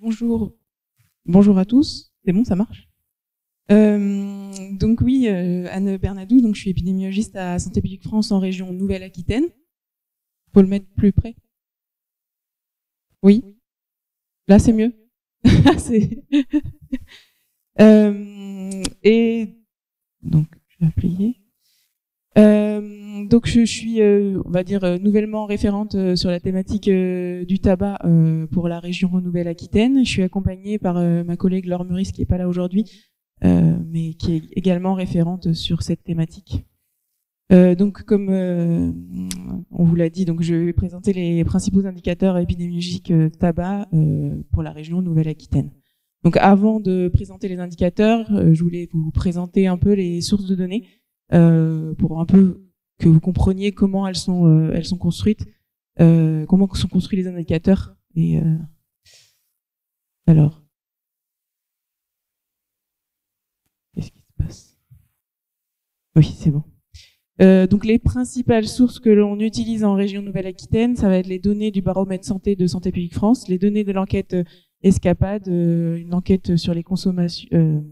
Bonjour, bonjour à tous. C'est bon, ça marche. Donc oui, Anne Bernadou, donc je suis épidémiologiste à Santé publique France en région Nouvelle-Aquitaine. Faut le mettre plus près. Oui, là c'est mieux. C'est- et donc je vais appuyer. Donc je suis, on va dire, nouvellement référente sur la thématique du tabac pour la région Nouvelle-Aquitaine. Je suis accompagnée par ma collègue Laure Meurice qui est pas là aujourd'hui, mais qui est également référente sur cette thématique. Donc comme on vous l'a dit, donc je vais présenter les principaux indicateurs épidémiologiques tabac pour la région Nouvelle-Aquitaine. Donc avant de présenter les indicateurs, je voulais vous présenter un peu les sources de données pour un peu que vous compreniez comment elles sont construites, comment sont construits les indicateurs. Et alors, qu'est-ce qui se passe? Oui, c'est bon. Donc les principales sources que l'on utilise en région Nouvelle-Aquitaine, ça va être les données du baromètre santé de Santé publique France, les données de l'enquête Escapade, une enquête sur les consommations,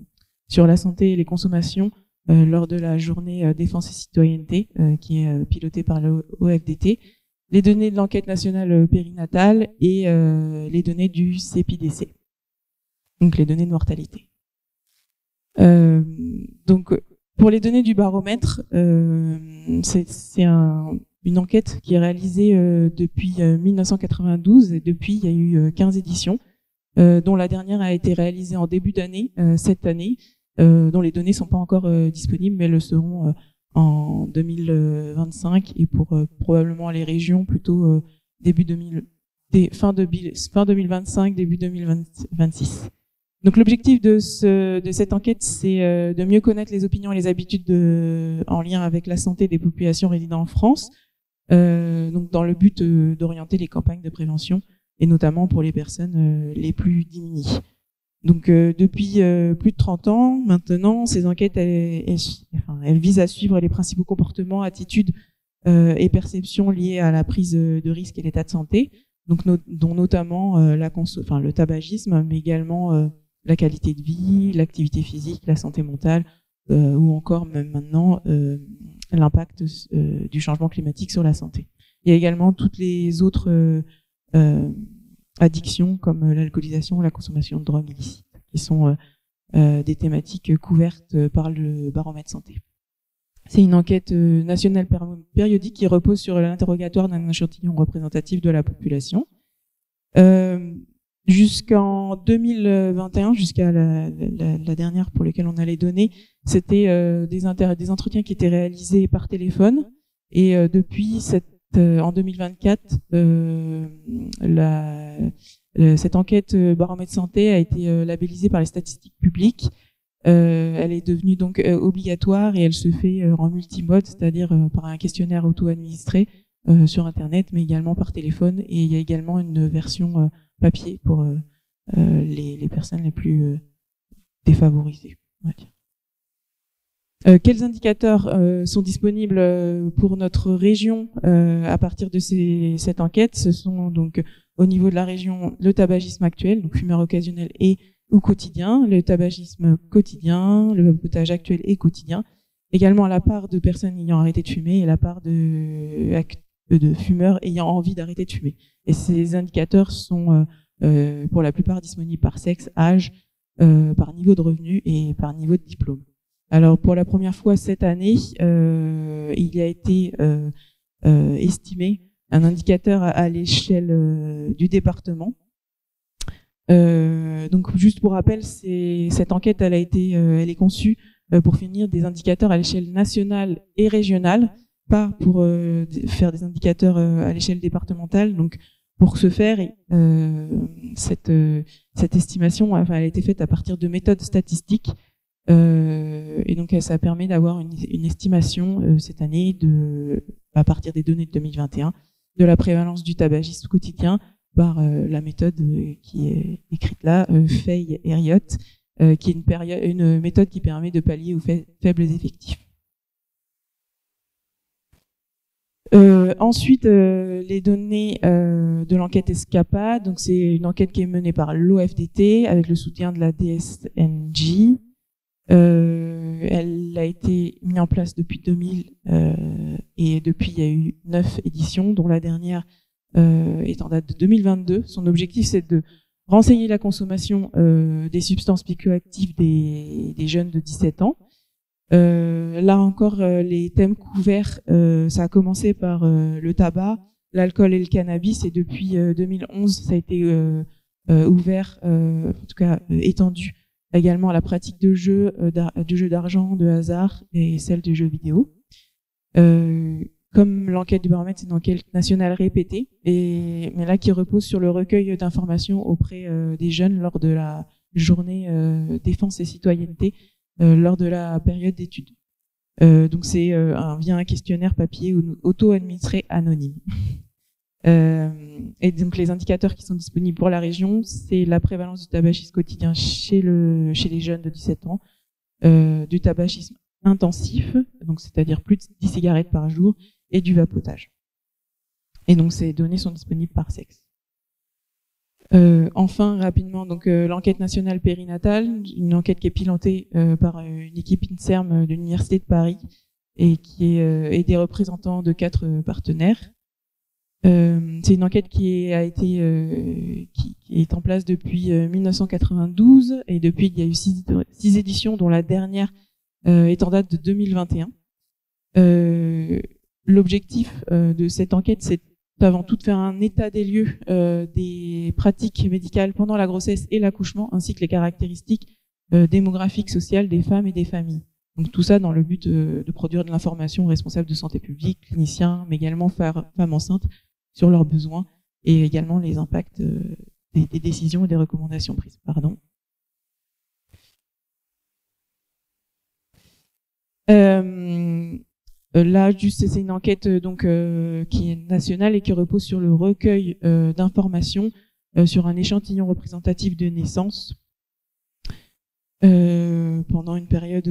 sur la santé et les consommations lors de la journée défense et citoyenneté qui est pilotée par le OFDT, les données de l'enquête nationale périnatale et les données du CEPIDC, donc les données de mortalité. Donc pour les données du baromètre, c'est une enquête qui est réalisée depuis 1992 et depuis il y a eu 15 éditions, dont la dernière a été réalisée en début d'année, cette année, dont les données sont pas encore disponibles, mais le seront en 2025 et pour probablement les régions plutôt fin 2025, début 2026. Donc l'objectif de cette enquête, c'est de mieux connaître les opinions et les habitudes en lien avec la santé des populations résidant en France, donc dans le but d'orienter les campagnes de prévention et notamment pour les personnes les plus démunies. Donc depuis plus de 30 ans maintenant, ces enquêtes elles visent à suivre les principaux comportements, attitudes et perceptions liées à la prise de risque et l'état de santé, donc dont notamment le tabagisme, mais également la qualité de vie, l'activité physique, la santé mentale, ou encore même maintenant l'impact du changement climatique sur la santé. Il y a également toutes les autres addictions comme l'alcoolisation, la consommation de drogue illicite, qui sont des thématiques couvertes par le baromètre santé. C'est une enquête nationale périodique qui repose sur l'interrogatoire d'un échantillon représentatif de la population. Jusqu'en 2021, jusqu'à la dernière pour laquelle on a les données, c'était des entretiens qui étaient réalisés par téléphone. Et depuis en 2024, cette enquête baromètre santé a été labellisée par les statistiques publiques. Elle est devenue donc obligatoire et elle se fait en multimode, c'est-à-dire par un questionnaire auto-administré sur Internet, mais également par téléphone. Et il y a également une version papier pour les personnes les plus défavorisées, on va dire. Quels indicateurs sont disponibles pour notre région à partir de cette enquête? Ce sont donc au niveau de la région le tabagisme actuel, donc fumeur occasionnel ou quotidien, le tabagisme quotidien, le vapotage actuel et quotidien, également la part de personnes ayant arrêté de fumer et la part de fumeurs ayant envie d'arrêter de fumer. Et ces indicateurs sont pour la plupart disponibles par sexe, âge, par niveau de revenu et par niveau de diplôme. Alors pour la première fois cette année, il y a été estimé un indicateur à l'échelle du département. Donc juste pour rappel, cette enquête elle est conçue pour fournir des indicateurs à l'échelle nationale et régionale, pas pour faire des indicateurs à l'échelle départementale. Donc pour ce faire, cette estimation, elle a été faite à partir de méthodes statistiques. Et donc ça permet d'avoir une estimation cette année à partir des données de 2021 de la prévalence du tabagisme quotidien par la méthode qui est écrite là, Fay-Herriot, qui est une méthode qui permet de pallier aux faibles effectifs. Ensuite, les données de l'enquête Escapade. Donc c'est une enquête qui est menée par l'OFDT avec le soutien de la DSNJ. Elle a été mise en place depuis 2000 et depuis il y a eu 9 éditions, dont la dernière est en date de 2022. Son objectif, c'est de renseigner la consommation des substances psychoactives des jeunes de 17 ans. Là encore, les thèmes couverts, ça a commencé par le tabac, l'alcool et le cannabis, et depuis 2011, ça a été ouvert, en tout cas étendu également à la pratique de jeux d'argent, de hasard et celle de jeux vidéo. Comme l'enquête du baromètre, c'est une enquête nationale répétée, mais là qui repose sur le recueil d'informations auprès des jeunes lors de la journée défense et citoyenneté lors de la période d'études. Donc c'est via un questionnaire papier auto-administré anonyme. Et donc les indicateurs qui sont disponibles pour la région, c'est la prévalence du tabagisme quotidien chez les jeunes de 17 ans, du tabagisme intensif, donc c'est-à-dire plus de 10 cigarettes par jour, et du vapotage. Et donc ces données sont disponibles par sexe. Enfin, rapidement, donc l'enquête nationale périnatale, une enquête qui est pilotée par une équipe INSERM de l'Université de Paris et qui est des représentants de 4 partenaires. C'est une enquête qui est en place depuis 1992 et depuis il y a eu 6 éditions, dont la dernière est en date de 2021. L'objectif de cette enquête, c'est avant tout de faire un état des lieux des pratiques médicales pendant la grossesse et l'accouchement, ainsi que les caractéristiques démographiques, sociales des femmes et des familles. Donc tout ça dans le but de produire de l'information aux responsables de santé publique, cliniciens, mais également femmes enceintes sur leurs besoins et également les impacts des décisions et des recommandations prises. Pardon. Là, juste, c'est une enquête donc qui est nationale et qui repose sur le recueil d'informations sur un échantillon représentatif de naissance pendant une période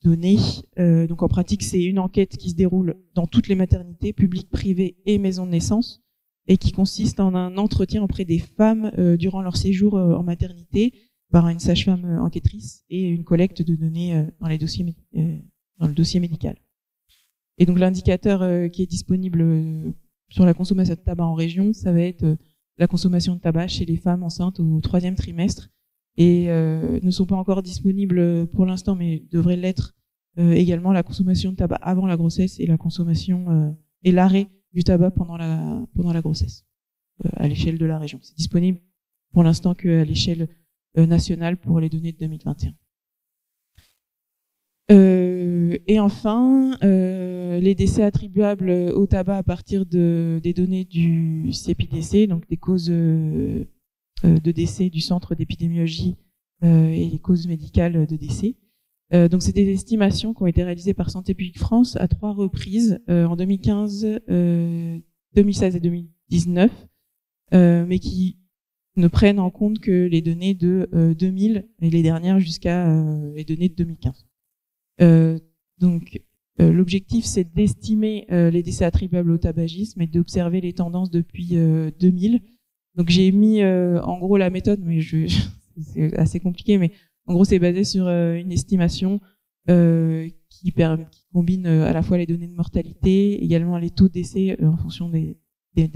donnée. Donc en pratique, c'est une enquête qui se déroule dans toutes les maternités, publiques, privées et maisons de naissance, et qui consiste en un entretien auprès des femmes durant leur séjour en maternité par une sage-femme enquêtrice et une collecte de données dans le dossier médical. Et donc l'indicateur qui est disponible sur la consommation de tabac en région, ça va être la consommation de tabac chez les femmes enceintes au 3e trimestre, et ne sont pas encore disponibles pour l'instant, mais devraient l'être également la consommation de tabac avant la grossesse et la consommation et l'arrêt du tabac pendant la grossesse à l'échelle de la région. C'est disponible pour l'instant qu'à l'échelle nationale pour les données de 2021. Et enfin, les décès attribuables au tabac à partir des données du CEPIDC, donc des causes de décès du Centre d'épidémiologie et les causes médicales de décès. Donc c'est des estimations qui ont été réalisées par Santé publique France à 3 reprises, en 2015, 2016 et 2019, mais qui ne prennent en compte que les données de 2000 et les dernières jusqu'à les données de 2015. Donc l'objectif, c'est d'estimer les décès attribuables au tabagisme et d'observer les tendances depuis 2000. Donc j'ai mis en gros la méthode, mais c'est assez compliqué, mais en gros c'est basé sur une estimation qui combine à la fois les données de mortalité, également les taux de décès en fonction des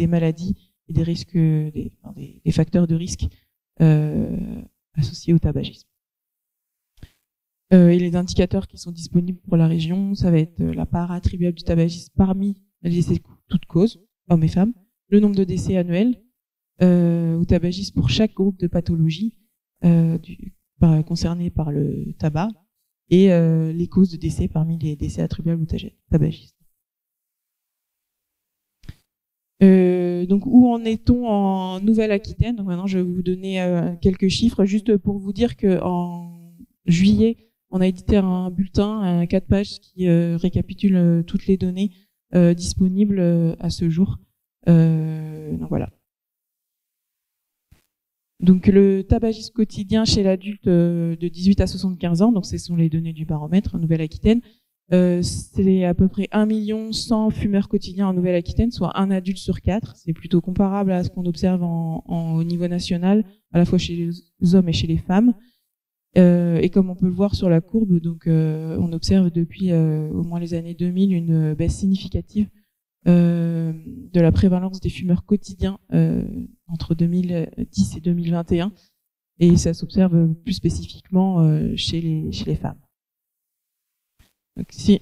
maladies et des risques, des facteurs de risque associés au tabagisme. Et les indicateurs qui sont disponibles pour la région, ça va être la part attribuable du tabagisme parmi les décès toutes causes, hommes et femmes, le nombre de décès annuels au tabagisme pour chaque groupe de pathologie concernés par le tabac, et les causes de décès parmi les décès attribuables au tabagisme. Donc où en est-on en Nouvelle-Aquitaine? Donc maintenant je vais vous donner quelques chiffres juste pour vous dire que en juillet on a édité un bulletin à 4 pages qui récapitule toutes les données disponibles à ce jour. Donc voilà. Donc le tabagisme quotidien chez l'adulte de 18 à 75 ans, donc ce sont les données du baromètre en Nouvelle-Aquitaine, C'est à peu près 1 100 000 fumeurs quotidiens en Nouvelle-Aquitaine, soit un adulte sur 4. C'est plutôt comparable à ce qu'on observe au niveau national, à la fois chez les hommes et chez les femmes. Et comme on peut le voir sur la courbe, donc on observe depuis au moins les années 2000 une baisse significative de la prévalence des fumeurs quotidiens entre 2010 et 2021, et ça s'observe plus spécifiquement chez les femmes. Donc, si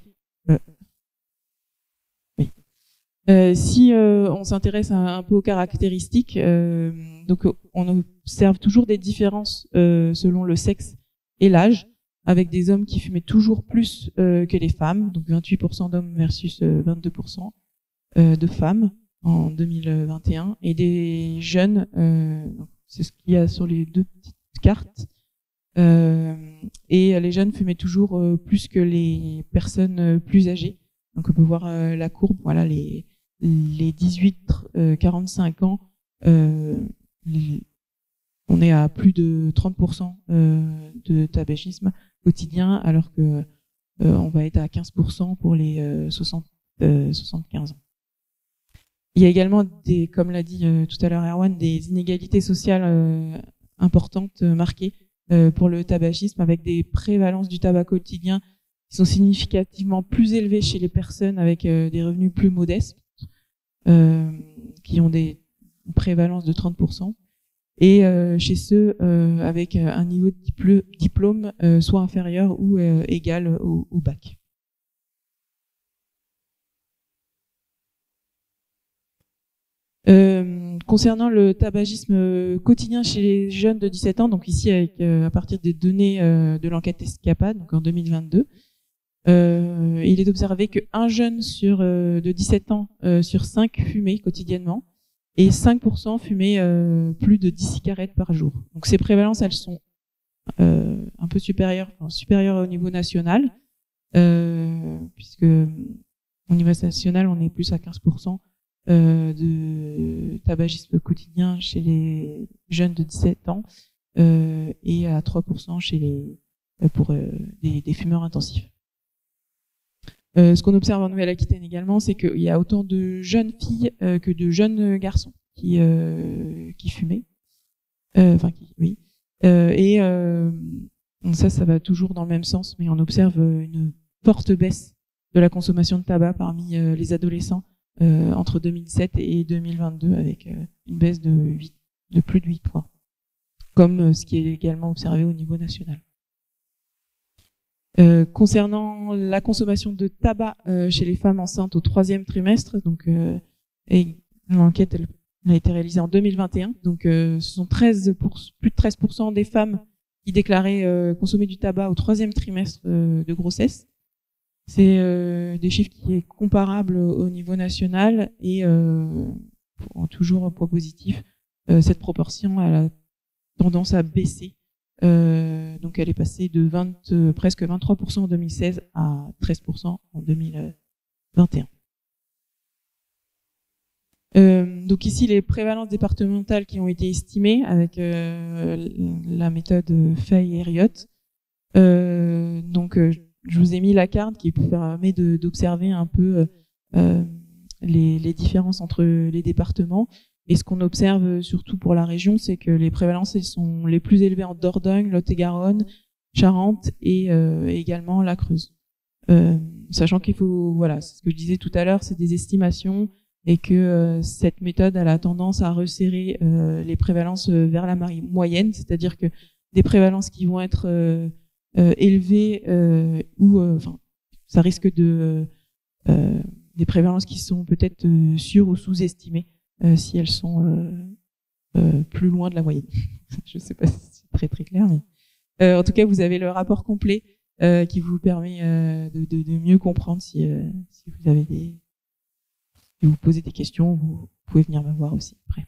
on s'intéresse un peu aux caractéristiques, donc on observe toujours des différences selon le sexe et l'âge, avec des hommes qui fumaient toujours plus que les femmes, donc 28% d'hommes versus 22% de femmes en 2021, et des jeunes, c'est ce qu'il y a sur les deux petites cartes, et les jeunes fumaient toujours plus que les personnes plus âgées. Donc on peut voir la courbe, voilà, les 18-45 ans, on est à plus de 30% de tabagisme quotidien, alors que on va être à 15% pour les 75 ans. Il y a également comme l'a dit tout à l'heure Erwan, des inégalités sociales importantes marquées pour le tabagisme, avec des prévalences du tabac quotidien qui sont significativement plus élevées chez les personnes avec des revenus plus modestes, qui ont des prévalences de 30%, et chez ceux avec un niveau de diplôme soit inférieur ou égal au bac. Concernant le tabagisme quotidien chez les jeunes de 17 ans, donc ici avec à partir des données de l'enquête Escapade, donc en 2022, il est observé qu'un jeune de 17 ans sur 5 fumait quotidiennement, et 5% fumaient plus de 10 cigarettes par jour. Donc ces prévalences, elles sont un peu supérieures au niveau national, puisque au niveau national, on est plus à 15% de tabagisme quotidien chez les jeunes de 17 ans et à 3% pour des fumeurs intensifs. Ce qu'on observe en Nouvelle-Aquitaine également, c'est qu'il y a autant de jeunes filles que de jeunes garçons qui fumaient. Oui. Ça va toujours dans le même sens, mais on observe une forte baisse de la consommation de tabac parmi les adolescents entre 2007 et 2022, avec une baisse de plus de 8 points, comme ce qui est également observé au niveau national. Concernant la consommation de tabac chez les femmes enceintes au 3e trimestre, donc l'enquête elle a été réalisée en 2021, donc ce sont plus de 13% des femmes qui déclaraient consommer du tabac au 3e trimestre de grossesse. C'est des chiffres qui est comparable au niveau national, et toujours un point positif, cette proportion elle a tendance à baisser. Donc elle est passée de presque 23% en 2016 à 13% en 2021. Donc ici les prévalences départementales qui ont été estimées avec la méthode Fay et Riot. Je vous ai mis la carte qui permet d'observer un peu les différences entre les départements. Et ce qu'on observe surtout pour la région, c'est que les prévalences elles sont les plus élevées en Dordogne, Lot-et-Garonne, Charente et également la Creuse. Sachant qu'il faut, voilà, c'est ce que je disais tout à l'heure, c'est des estimations, et que cette méthode elle a tendance à resserrer les prévalences vers la moyenne, c'est-à-dire que des prévalences qui vont être élevées ça risque de des prévalences qui sont peut-être sur ou sous-estimées si elles sont plus loin de la moyenne. Je ne sais pas si c'est très très clair, mais en tout cas vous avez le rapport complet qui vous permet de mieux comprendre si vous avez si vous posez des questions, vous pouvez venir me voir aussi après.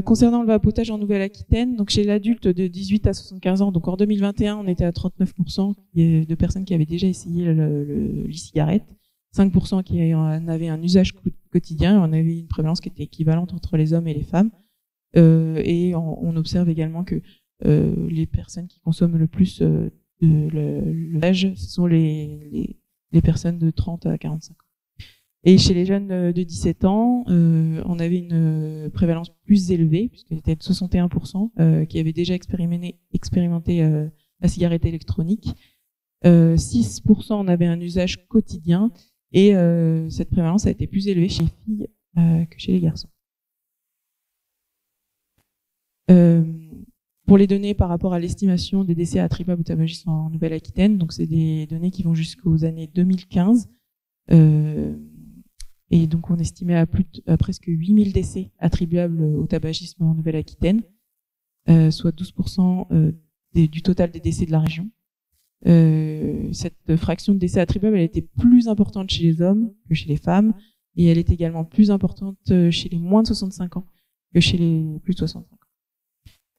Concernant le vapotage en Nouvelle-Aquitaine, donc chez l'adulte de 18 à 75 ans, donc en 2021, on était à 39% de personnes qui avaient déjà essayé l'e-cigarette, 5% qui en avaient un usage quotidien, on avait une prévalence qui était équivalente entre les hommes et les femmes, et on observe également que les personnes qui consomment le plus de l'âge, ce sont les personnes de 30 à 45 ans. Et chez les jeunes de 17 ans, on avait une prévalence plus élevée, puisqu'elle était de 61%, qui avaient déjà expérimenté la cigarette électronique. 6% en avaient un usage quotidien, et cette prévalence a été plus élevée chez les filles que chez les garçons. Pour les données par rapport à l'estimation des décès attribuables au tabagisme en Nouvelle-Aquitaine, donc c'est des données qui vont jusqu'aux années 2015, et donc on estimait à presque 8000 décès attribuables au tabagisme en Nouvelle-Aquitaine, soit 12% du total des décès de la région. Cette fraction de décès attribuables, elle était plus importante chez les hommes que chez les femmes, et elle est également plus importante chez les moins de 65 ans que chez les plus de 65 ans.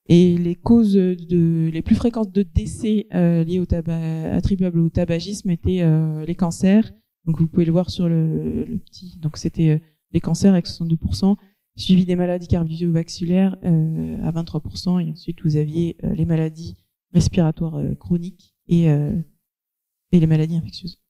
Et les causes les plus fréquentes de décès liés au tabac, attribuables au tabagisme étaient les cancers. Donc vous pouvez le voir sur le petit. Donc c'était les cancers avec 62%, suivi des maladies cardiovasculaires à 23%, et ensuite vous aviez les maladies respiratoires chroniques et les maladies infectieuses.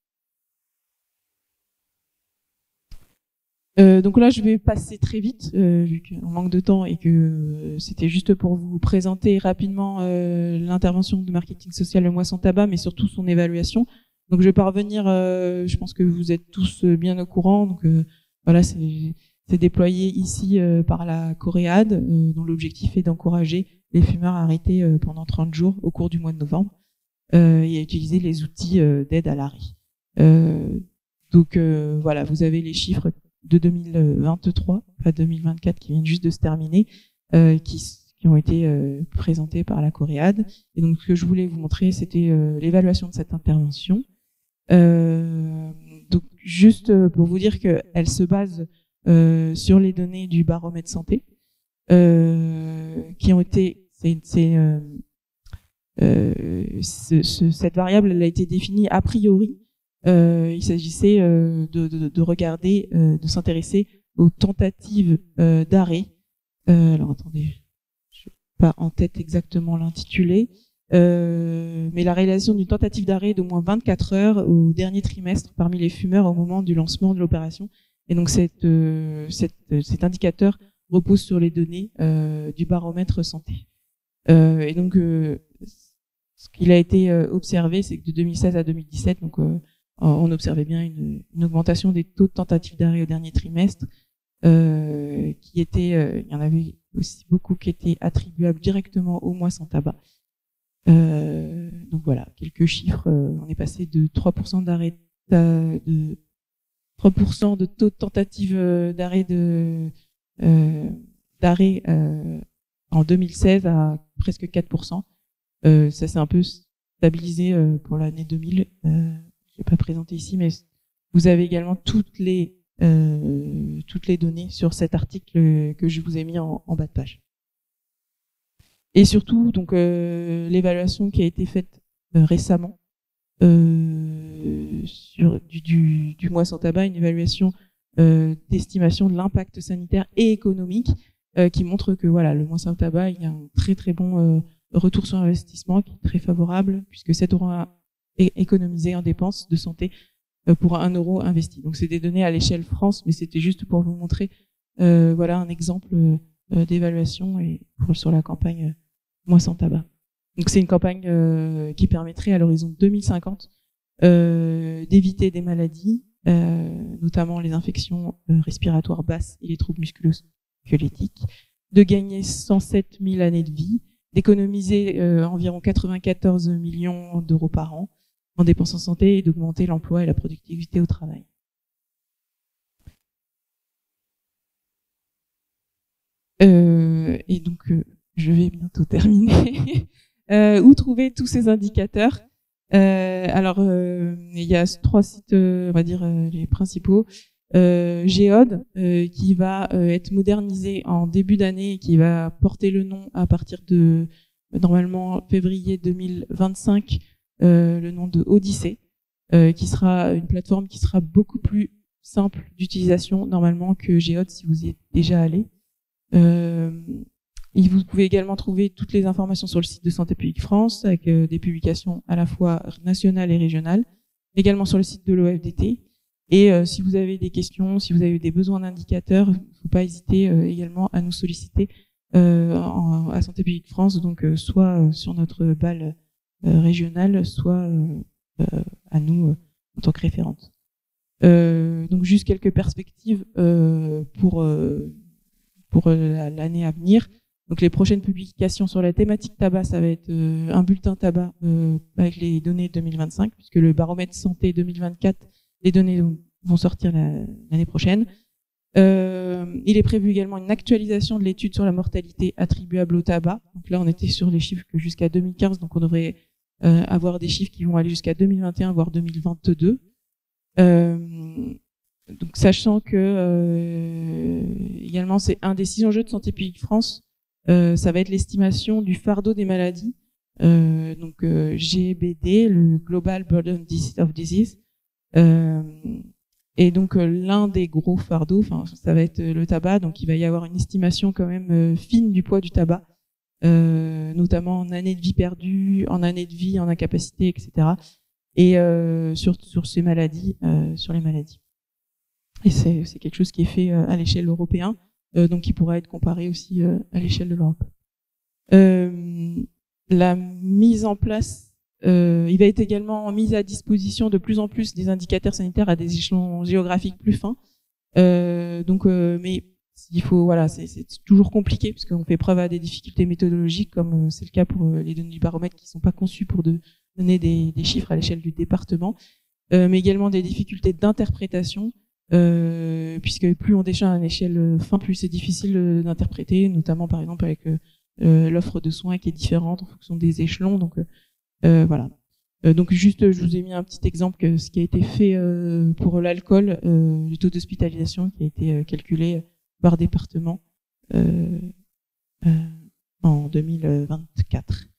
Donc là, je vais passer très vite, vu qu'on manque de temps et que c'était juste pour vous présenter rapidement l'intervention de marketing social Le Mois Sans Tabac, mais surtout son évaluation. Donc je vais pas revenir, je pense que vous êtes tous bien au courant. Donc voilà, c'est déployé ici par la Coréade, dont l'objectif est d'encourager les fumeurs à arrêter pendant 30 jours au cours du mois de novembre et à utiliser les outils d'aide à l'arrêt. Donc voilà, vous avez les chiffres de 2023, pas 2024, qui viennent juste de se terminer, qui ont été présentés par la Coréade. Et donc, ce que je voulais vous montrer, c'était l'évaluation de cette intervention. Donc, juste pour vous dire qu'elle se base sur les données du baromètre santé, qui ont été, cette variable, elle a été définie a priori. Il s'agissait de regarder, de s'intéresser aux tentatives d'arrêt. Alors attendez, je n'ai pas en tête exactement l'intitulé, mais la réalisation d'une tentative d'arrêt d'au moins 24 heures au dernier trimestre parmi les fumeurs au moment du lancement de l'opération. Et donc cet indicateur repose sur les données du baromètre santé. Et donc ce qu'il a été observé, c'est que de 2016 à 2017, donc on observait bien une augmentation des taux de tentatives d'arrêt au dernier trimestre, qui était, il y en avait aussi beaucoup qui étaient attribuables directement au mois sans tabac. Donc voilà, quelques chiffres. On est passé de 3% d'arrêt, de 3% de taux de tentative d'arrêt d'arrêt en 2016 à presque 4%. Ça s'est un peu stabilisé pour l'année 2000. Je vais pas présenter ici, mais vous avez également toutes les données sur cet article que je vous ai mis en bas de page. Et surtout, donc l'évaluation qui a été faite récemment sur du mois sans tabac, une évaluation d'estimation de l'impact sanitaire et économique qui montre que voilà, le mois sans tabac, il y a un très très bon retour sur investissement qui est très favorable, puisque 7 € économisé en dépenses de santé pour 1 € investi. Donc c'est des données à l'échelle France, mais c'était juste pour vous montrer voilà un exemple d'évaluation et sur la campagne Mois sans tabac. Donc c'est une campagne qui permettrait à l'horizon 2050 d'éviter des maladies, notamment les infections respiratoires basses et les troubles musculo-squelettiques, de gagner 107 000 années de vie, d'économiser environ 94 millions d'euros par an en dépenses en santé et d'augmenter l'emploi et la productivité au travail. Et donc, je vais bientôt terminer. Où trouver tous ces indicateurs? Alors, il y a 3 sites, on va dire les principaux. Géode, qui va être modernisé en début d'année et qui va porter le nom à partir de normalement février 2025, le nom de Odyssée, qui sera une plateforme qui sera beaucoup plus simple d'utilisation normalement que Géode si vous y êtes déjà allé. Et vous pouvez également trouver toutes les informations sur le site de Santé publique France, avec des publications à la fois nationales et régionales, également sur le site de l'OFDT. Et si vous avez des questions, si vous avez des besoins d'indicateurs, il ne faut pas hésiter également à nous solliciter à Santé publique France, donc soit sur notre BAL régionale, soit à nous en tant que référente. Donc juste quelques perspectives pour l'année à venir. Donc les prochaines publications sur la thématique tabac, ça va être un bulletin tabac avec les données 2025, puisque le baromètre santé 2024, les données vont sortir l'année prochaine. Il est prévu également une actualisation de l'étude sur la mortalité attribuable au tabac. Donc là, on était sur les chiffres que jusqu'à 2015, donc on devrait avoir des chiffres qui vont aller jusqu'à 2021, voire 2022. Donc sachant que également c'est un des 6 enjeux de Santé publique France, ça va être l'estimation du fardeau des maladies, donc GBD, le Global Burden of Disease, et donc l'un des gros fardeaux, ça va être le tabac, donc il va y avoir une estimation quand même fine du poids du tabac, notamment en années de vie perdues, en années de vie, en incapacité, etc. Et sur ces maladies, sur les maladies. Et c'est quelque chose qui est fait à l'échelle européenne, donc qui pourra être comparé aussi à l'échelle de l'Europe. La mise en place, il va être également mis à disposition de plus en plus des indicateurs sanitaires à des échelons géographiques plus fins. Mais il faut, voilà, c'est toujours compliqué parce qu'on fait preuve à des difficultés méthodologiques, comme c'est le cas pour les données du baromètre qui sont pas conçues pour donner des chiffres à l'échelle du département, mais également des difficultés d'interprétation. Puisque plus on déchire à une échelle fin, plus c'est difficile d'interpréter, notamment par exemple avec l'offre de soins qui est différente en fonction des échelons. Donc voilà. Donc juste, je vous ai mis un petit exemple que ce qui a été fait pour l'alcool, le taux d'hospitalisation qui a été calculé par département en 2024.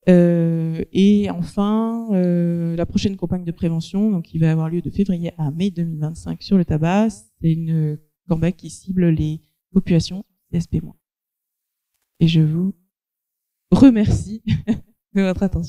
Et enfin, la prochaine campagne de prévention, donc qui va avoir lieu de février à mai 2025 sur le tabac, c'est une campagne qui cible les populations CSP-. Et je vous remercie de votre attention.